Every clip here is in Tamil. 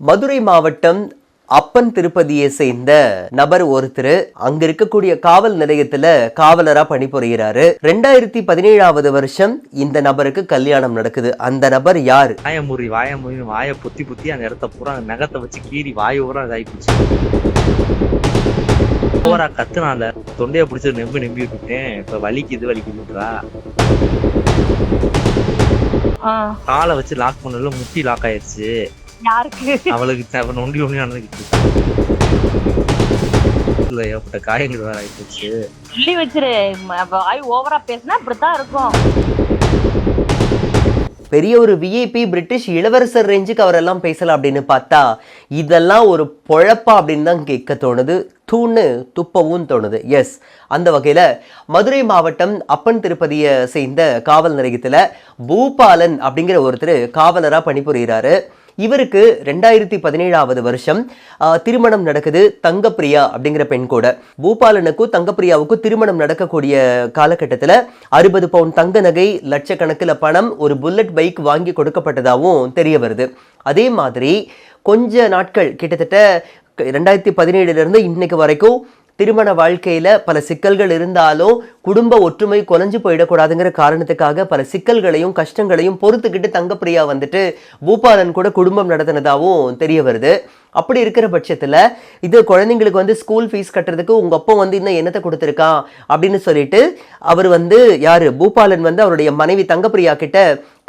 மதுரை மாவட்டம் அப்பன் திருப்பதியை சேர்ந்த நபர் ஒருத்தர் அங்க இருக்கக்கூடிய காவல் நிலையத்துல காவலரா பணிபுரிகிறாரு. 2017 வருஷம் இந்த நபருக்கு கல்யாணம் நடக்குது. அந்த நபர் யாரு? வாயமுறி வாய புத்தி அந்த இடத்த பூரா நகத்தை வச்சு கீறி வாய பூரா இதாயிப்போச்சு. ஓவரா கத்துனால தொண்டைய பிடிச்சது நெம்பி விட்டுட்டேன். இப்ப வலிக்குதுன்றா காலை வச்சு லாக் பண்ணல முட்டி லாக் ஆயிடுச்சு. அவளுக்கு நொண்டி நடந்துக்கிட்டு ஏற்பட்ட காயங்கள் வேற ஆயிடுச்சு. சொல்லி வச்சிரு, ஓவரா பேசினா இப்படித்தான் இருக்கும். பெரிய ஒரு விஐபி பிரிட்டிஷ் இளவரசர் ரேஞ்சுக்கு அவரெல்லாம் பேசலாம் அப்படின்னு பார்த்தா இதெல்லாம் ஒரு பொழப்பா அப்படின்னு தான் கேட்க தோணுது. தூணு துப்பவும் தோணுது. எஸ், அந்த வகையில் மதுரை மாவட்டம் அப்பன் திருப்பதியை சேர்ந்த காவல் நிலையத்தில் பூபாலன் அப்படிங்கிற ஒருத்தர் காவலராக பணிபுரிகிறாரு. இவருக்கு 2017 வருஷம் திருமணம் நடக்குது. தங்கப்பிரியா அப்படிங்கிற பெண் கூட. பூபாலனுக்கும் தங்கப்பிரியாவுக்கும் திருமணம் நடக்கக்கூடிய காலகட்டத்தில் 60 பவுன் தங்க நகை, லட்சக்கணக்கில் பணம், ஒரு புல்லட் பைக் வாங்கி கொடுக்கப்பட்டதாகவும் தெரிய வருது. அதே மாதிரி கொஞ்ச நாட்கள் கிட்டத்தட்ட 2017 இன்னைக்கு வரைக்கும் திருமண வாழ்க்கையில பல சிக்கல்கள் இருந்தாலும் குடும்ப ஒற்றுமை குலைஞ்சு போயிடக்கூடாதுங்கிற காரணத்துக்காக பல சிக்கல்களையும் கஷ்டங்களையும் பொறுத்துக்கிட்டு தங்கப்பிரியா வந்துட்டு பூபாலன் கூட குடும்பம் நடத்தினதாகவும் தெரிய வருது. அப்படி இருக்கிற பட்சத்தில் இது குழந்தைங்களுக்கு வந்து ஸ்கூல் ஃபீஸ் கட்டுறதுக்கு உங்கள் அப்பா வந்து இன்னும் என்னத்தை கொடுத்துருக்கான் அப்படின்னு சொல்லிட்டு அவர் வந்து பூபாலன் வந்து அவருடைய மனைவி தங்கப்பிரியா கிட்ட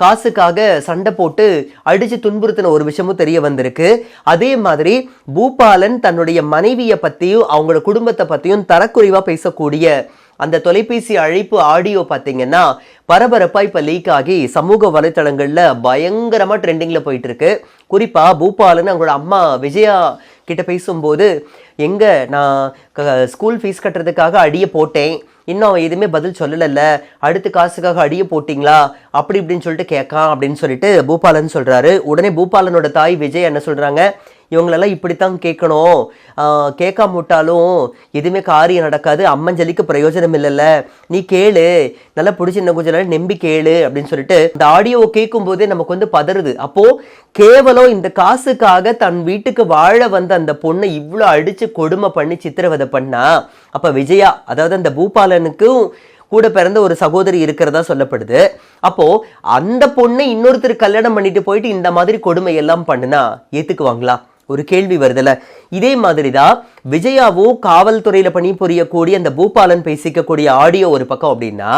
காசுக்காக சண்டை போட்டு அடித்து துன்புறுத்தின ஒரு விஷயமும் தெரிய வந்திருக்கு. அதே மாதிரி பூபாலன் தன்னுடைய மனைவியை பற்றியும் அவங்களோட குடும்பத்தை பற்றியும் தரக்குறைவாக பேசக்கூடிய அந்த தொலைபேசி அழைப்பு ஆடியோ பார்த்தீங்கன்னா பரபரப்பா இப்ப லீக் ஆகி சமூக வலைத்தளங்கள்ல பயங்கரமா ட்ரெண்டிங்ல போயிட்டு இருக்கு. குறிப்பா பூபாலன் அவங்களோட அம்மா விஜயா கிட்ட பேசும்போது, எங்க நான் ஸ்கூல் ஃபீஸ் கட்டுறதுக்காக அடியை போட்டேன், இன்னும் அவன் எதுவுமே பதில் சொல்லலைல்ல, அடுத்த காசுக்காக அடியை போட்டிங்களா அப்படி இப்படின்னு சொல்லிட்டு கேட்கான் அப்படின்னு சொல்லிட்டு பூபாலன் சொல்றாரு. உடனே பூபாலனோட தாய் விஜய் என்ன சொல்றாங்க, இவங்களெல்லாம் இப்படித்தான் கேட்கணும், கேட்காம விட்டாலும் எதுவுமே காரியம் நடக்காது, அம்மஞ்சலிக்கு பிரயோஜனம் இல்லைல்ல, நீ கேளு, நல்லா பிடிச்சி இன்னும் கொஞ்சம் நாள் நம்பி கேளு அப்படின்னு சொல்லிட்டு இந்த ஆடியோவை கேட்கும் போதே நமக்கு வந்து பதறுது. அப்போ கேவலம் இந்த காசுக்காக தன் வீட்டுக்கு வாழ வந்த அந்த பொண்ணை இவ்வளோ அடிச்சு கொடுமை பண்ணி சித்திரவதை பண்ணா, அப்ப விஜயா, அதாவது அந்த பூபாலனுக்கும் கூட பிறந்த ஒரு சகோதரி இருக்கிறதா சொல்லப்படுது. அப்போ அந்த பொண்ணை இன்னொருத்தர் கல்யாணம் பண்ணிட்டு போயிட்டு இந்த மாதிரி கொடுமை எல்லாம் பண்ணுனா ஏத்துக்குவாங்களா? ஒரு கேள்வி வருதுல. இதே மாதிரிதான் விஜயாவும் காவல்துறையில பணிபுரியக்கூடிய அந்த பூபாலன் பேசிக்கக்கூடிய ஆடியோ ஒரு பக்கம் அப்படின்னா,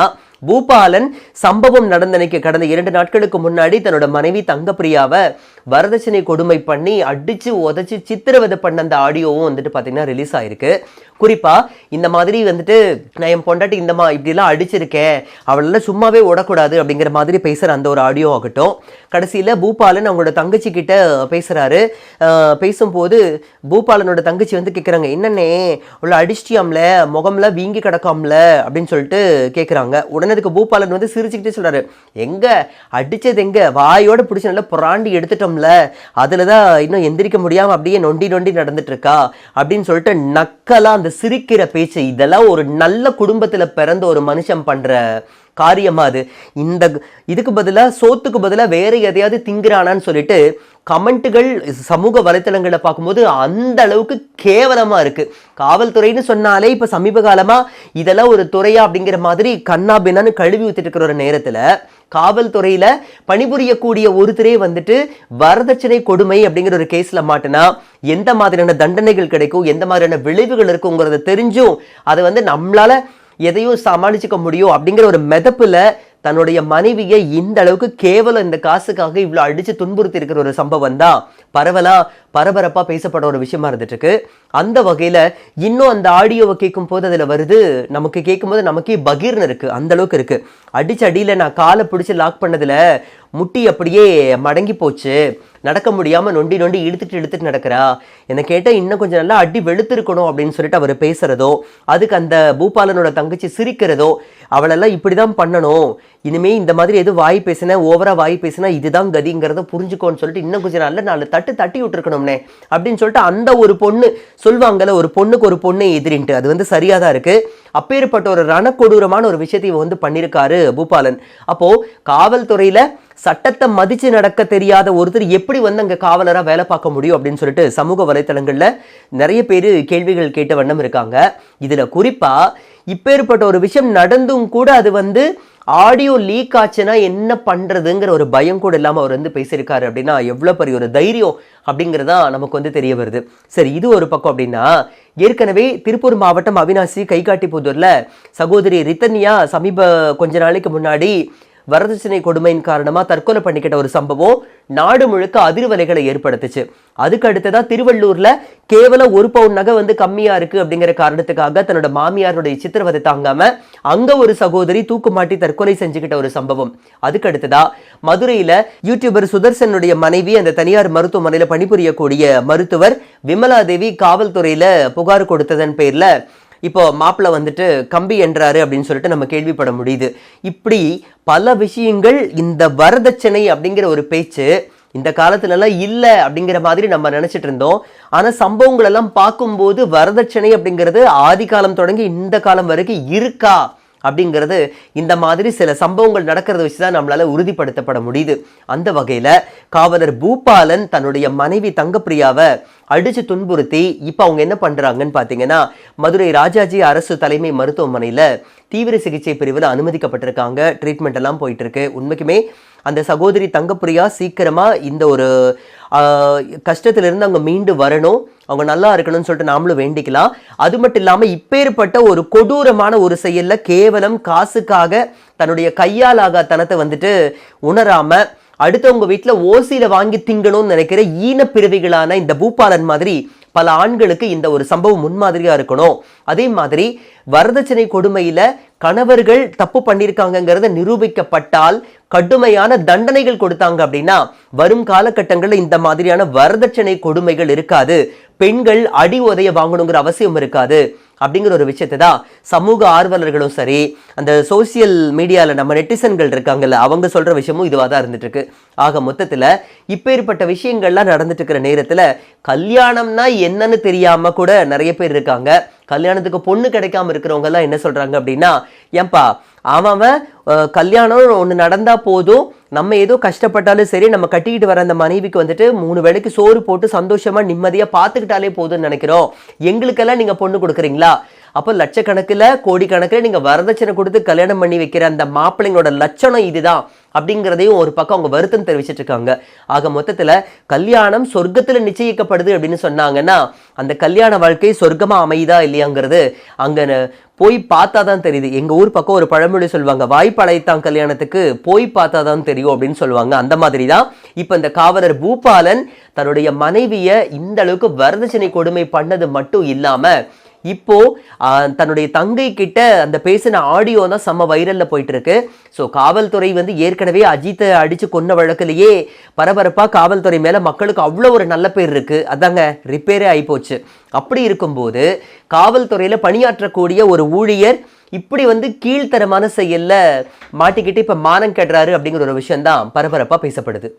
பூபாலன் சம்பவம் நடந்தனைக்கு கடந்த 2 நாட்களுக்கு முன்னாடி தன்னோட மனைவி தங்கப்பிரியாவை வரதட்சணை கொடுமை பண்ணி அடிச்சு உதச்சு சித்திரவதை பண்ண அந்த ஆடியோவும் வந்துட்டு பார்த்தீங்கன்னா ரிலீஸ் ஆயிருக்கு. குறிப்பா இந்த மாதிரி வந்துட்டு நான் என் பொண்டாட்டி இப்படிலாம் அடிச்சிருக்கேன், அவளெல்லாம் சும்மாவே ஓடக்கூடாது அப்படிங்கிற மாதிரி பேசுற அந்த ஒரு ஆடியோ ஆகட்டும். கடைசியில பூபாலன் அவங்களோட தங்கச்சி கிட்ட பேசுறாரு. பேசும்போது பூபாலனோட தங்கச்சி வந்து கேட்குறாங்க, என்னன்னே உள்ள அடிச்சிட்டியாம்ல, முகம்லாம் வீங்கி கிடக்காம்ல அப்படின்னு சொல்லிட்டு கேட்குறாங்க. உடனே அதுக்கு பூபாலன் வந்து சிரிச்சுக்கிட்டே சொல்றாரு, எங்க அடிச்சது எங்க, வாயோட பிடிச்சி நல்லா புராண்டி எடுத்துட்டோம்ல, அதுலதான் இன்னும் எந்திரிக்க முடியாம அப்படியே நொண்டி நடந்துட்டு இருக்கா அப்படின்னு சொல்லிட்டு நக்கலா அந்த சிரிக்கிற பேச்சு. இதெல்லாம் ஒரு நல்ல குடும்பத்துல பிறந்த ஒரு மனுஷன் பண்ற காரியமா? அது இந்த இதுக்கு பதிலாக சோத்துக்கு பதிலாக வேற எதையாவது திங்கிறானான்னு சொல்லிட்டு கமெண்ட்டுகள் சமூக வலைத்தளங்களை பார்க்கும்போது அந்த அளவுக்கு கேவலமா இருக்கு. காவல்துறைன்னு சொன்னாலே இப்ப சமீப காலமா இதெல்லாம் ஒரு துறையா அப்படிங்கிற மாதிரி கண்ணா பின்னான்னு கழுவி ஊத்திட்டு இருக்கிற ஒரு நேரத்துல காவல்துறையில பணிபுரியக்கூடிய ஒருத்தரே வந்துட்டு வரதட்சணை கொடுமை அப்படிங்கிற ஒரு கேஸ்ல மாட்டினா எந்த மாதிரியான தண்டனைகள் கிடைக்கும், எந்த மாதிரியான விளைவுகள் இருக்குங்கிறத தெரிஞ்சும் அதை வந்து நம்மளால எதையும் சமாளிச்சுக்க முடியும் அப்படிங்கிற ஒரு மெதப்புல தன்னுடைய மனைவியை இந்த அளவுக்கு கேவலம் இந்த காசுக்காக இவ்வளவு அடிச்சு துன்புறுத்தி இருக்கிற ஒரு சம்பவம் தான் பரபரப்பா பேசப்பட ஒரு விஷயமா இருந்துட்டு இருக்கு. அந்த வகையில இன்னும் அந்த ஆடியோவை கேட்கும் போது அதுல வருது, நமக்கு கேட்கும் போது நமக்கே பகீர்னு இருக்கு, அந்த அளவுக்கு இருக்கு. அடியில நான் காலை பிடிச்சு லாக் பண்ணதுல முட்டி அப்படியே மடங்கி போச்சு, நடக்க முடியாம நொண்டி இழுத்துட்டு நடக்கிறா, என்னை கேட்டா இன்னும் கொஞ்சம் நல்லா அடி வெளுத்திருக்கணும் அப்படின்னு சொல்லிட்டு அவர் பேசுறதோ, அதுக்கு அந்த பூபாலனோட தங்கச்சி சிரிக்கிறதோ, அவளெல்லாம் இப்படிதான் பண்ணணும், இனிமே இந்த மாதிரி எது வாய் பேசினா ஓவரா வாய் பேசினா இதுதான் கதிங்கிறத புரிஞ்சுக்கோன்னு சொல்லிட்டு இன்னும் கொஞ்சம் நல்ல 4 தட்டி விட்டுருக்கணும்னே அப்படின்னு சொல்லிட்டு அந்த ஒரு பொண்ணு சொல்லுவாங்கல்ல, ஒரு பொண்ணுக்கு ஒரு பொண்ணு எதிரின்ட்டு, அது வந்து சரியா தான் இருக்கு. அப்பேற்பட்ட ஒரு ரணக்கொடூரமான ஒரு விஷயத்தை வந்து பண்ணியிருக்காரு பூபாலன். அப்போ காவல்துறையில சட்டத்தை மதிச்சு நடக்க தெரியாத ஒருத்தர் எப்படி வந்து அங்க காவலரா வேலை பார்க்க முடியும் அப்படின்னு சொல்லிட்டு சமூக வலைத்தளங்கள்ல நிறைய பேர் கேள்விகள் கேட்ட வண்ணம் இருக்காங்க. இதுல குறிப்பா இப்பேற்பட்ட ஒரு விஷயம் நடந்தும் கூட அது வந்து ஆடியோ லீக் ஆச்சுன்னா என்ன பண்றதுங்கிற ஒரு பயம் கூட இல்லாம அவர் வந்து பேசியிருக்காரு அப்படின்னா எவ்வளவு பெரிய ஒரு தைரியம் அப்படிங்கிறதா நமக்கு வந்து தெரிய வருது. சரி, இது ஒரு பக்கம் அப்படின்னா, ஏற்கனவே திருப்பூர் மாவட்டம் அவினாசி கைகாட்டிப்புதூர்ல சகோதரி ரித்தன்யா கொஞ்ச நாளைக்கு முன்னாடி வரதட்சணை கொடுமையின் காரணமா தற்கொலை பண்ணிக்கிட்ட ஒரு சம்பவம் நாடு முழுக்க அதிர்வலைகளை ஏற்படுத்துச்சு. அதுக்கு அடுத்ததா திருவள்ளூர்ல கேவலம் 1 பவுன் நகை வந்து கம்மியா இருக்கு அப்படிங்கிற காரணத்துக்காக தன்னோட மாமியாருடைய சித்திரவதை தாங்காம அங்க ஒரு சகோதரி தூக்கு மாட்டி தற்கொலை செஞ்சுக்கிட்ட ஒரு சம்பவம். அதுக்கு அடுத்ததா மதுரையில யூடியூபர் சுதர்சனுடைய மனைவி அந்த தனியார் மருத்துவமனையில பணிபுரியக்கூடிய மருத்துவர் விமலா தேவி காவல்துறையில புகார் கொடுத்ததன் பேர்ல இப்போ மாப்பிள்ள வந்துட்டு கம்பி என்றாரு அப்படின்னு சொல்லிட்டு நம்ம கேள்விப்பட முடியுது. இப்படி பல விஷயங்கள் இந்த வரதட்சணை அப்படிங்கிற ஒரு பேச்சு இந்த காலத்துல எல்லாம் இல்லை அப்படிங்கிற மாதிரி நம்ம நினைச்சிட்டு இருந்தோம். ஆனா சம்பவங்கள் எல்லாம் பார்க்கும்போது வரதட்சணை அப்படிங்கிறது ஆதி காலம் தொடங்கி இந்த காலம் வரைக்கும் இருக்கா அப்படிங்கிறது இந்த மாதிரி சில சம்பவங்கள் நடக்கிறத வச்சுதான் நம்மளால உறுதிப்படுத்தப்பட முடியுது. அந்த வகையில காவலர் பூபாலன் தன்னுடைய மனைவி தங்கப்பிரியாவை அடிச்சு துன்புறுத்தி இப்ப அவங்க என்ன பண்றாங்கன்னு பாத்தீங்கன்னா மதுரை ராஜாஜி அரசு தலைமை மருத்துவமனையில தீவிர சிகிச்சை பிரிவில் அனுமதிக்கப்பட்டிருக்காங்க. ட்ரீட்மெண்ட் எல்லாம் போயிட்டு இருக்கு. உண்மைக்குமே அந்த சகோதரி தங்கப்பிரியா சீக்கிரமா இந்த ஒரு கஷ்டத்திலிருந்து அவங்க மீண்டு வரணும், அவங்க நல்லா இருக்கணும்னு சொல்லிட்டு நாமளும் வேண்டிக்கலாம். அது மட்டும் இல்லாம இப்பேற்பட்ட ஒரு கொடூரமான ஒரு செயல்ல கேவலம் காசுக்காக தன்னுடைய கையால் ஆகா தனத்தை வந்துட்டு உணராம அடுத்தவங்க வீட்டுல ஓசியில வாங்கி திங்கணும்னு நினைக்கிற ஈன பிறவிகளான இந்த பூபாலன் மாதிரி பல ஆண்களுக்கு இந்த ஒரு சம்பவம் முன்மாதிரியா இருக்கணும். அதே மாதிரி வரதட்சணை கொடுமையில கணவர்கள் தப்பு பண்ணியிருக்காங்கிறத நிரூபிக்கப்பட்டால் கடுமையான தண்டனைகள் கொடுத்தாங்க அப்படின்னா வரும் காலகட்டங்களில் இந்த மாதிரியான வரதட்சணை கொடுமைகள் இருக்காது, பெண்கள் அடி உதைய வாங்கணுங்கிற அவசியம் இருக்காது அப்படிங்கிற ஒரு விஷயத்தை தான் சமூக ஆர்வலர்களும் சரி அந்த சோசியல் மீடியால நம்ம நெட்டிசன்கள் இருக்காங்கல்ல அவங்க சொல்ற விஷயமும் இதுவாக தான் இருந்துட்டு இருக்கு. ஆக மொத்தத்துல இப்பேற்பட்ட விஷயங்கள்லாம் நடந்துட்டு இருக்கிற நேரத்துல கல்யாணம்னா என்னன்னு தெரியாம கூட நிறைய பேர் இருக்காங்க. கல்யாணத்துக்கு பொண்ணு கிடைக்காம இருக்கிறவங்க எல்லாம் என்ன சொல்றாங்க அப்படின்னா, ஏன்பா அவன் கல்யாணம் ஒன்று நடந்தா போதும், நம்ம ஏதோ கஷ்டப்பட்டாலும் சரி நம்ம கட்டிக்கிட்டு வர அந்த மனைவிக்கு வந்துட்டு 3 வேளைக்கு சோறு போட்டு சந்தோஷமா நிம்மதியா பார்த்துக்கிட்டாலே போதும்னு நினைக்கிறோம், எங்களுக்கெல்லாம் நீங்க பொண்ணு கொடுக்குறீங்களா? அப்போ லட்சக்கணக்கில் கோடிக்கணக்கில் நீங்க வரதட்சணை கொடுத்து கல்யாணம் பண்ணி வைக்கிற அந்த மாப்பிள்ளைங்களோட லட்சணம் இதுதான் அப்படிங்கிறதையும் ஒரு பக்கம் அவங்க வருத்தம் தெரிவிச்சிட்டு இருக்காங்க. ஆக மொத்தத்துல கல்யாணம் சொர்க்கத்துல நிச்சயிக்கப்படுது அப்படின்னு சொன்னாங்கன்னா அந்த கல்யாண வாழ்க்கை சொர்க்கமா அமையுதா இல்லையாங்கிறது அங்க போய் பார்த்தாதான் தெரியுது. எங்க ஊர் பக்கம் ஒரு பழமொழி சொல்லுவாங்க, வாய்ப்படைத்தான் கல்யாணத்துக்கு போய் பார்த்தாதான் தெரியும் அப்படின்னு சொல்லுவாங்க. அந்த மாதிரி தான் இப்ப இந்த காவலர் பூபாலன் தன்னுடைய மனைவிய இந்த அளவுக்கு வரதட்சணை கொடுமை பண்ணது மட்டும் இல்லாம இப்போ தன்னுடைய தங்கை கிட்ட அந்த பேசின ஆடியோ தான் செம்ம வைரல்ல போயிட்டு இருக்கு. ஸோ காவல்துறை வந்து ஏற்கனவே அஜித்தை அடிச்சு கொன்ன வழக்கிலேயே பரபரப்பா காவல்துறை மேல மக்களுக்கு அவ்வளோ ஒரு நல்ல பேர் இருக்கு, அதாங்க ரிப்பேரே ஆயிப்போச்சு. அப்படி இருக்கும்போது காவல்துறையில பணியாற்றக்கூடிய ஒரு ஊழியர் இப்படி வந்து கீழ்த்தரமான செயல்ல மாட்டிக்கிட்டு இப்ப மானம் கெடுறாரு அப்படிங்கிற ஒரு விஷயம் தான் பரபரப்பா பேசப்படுது.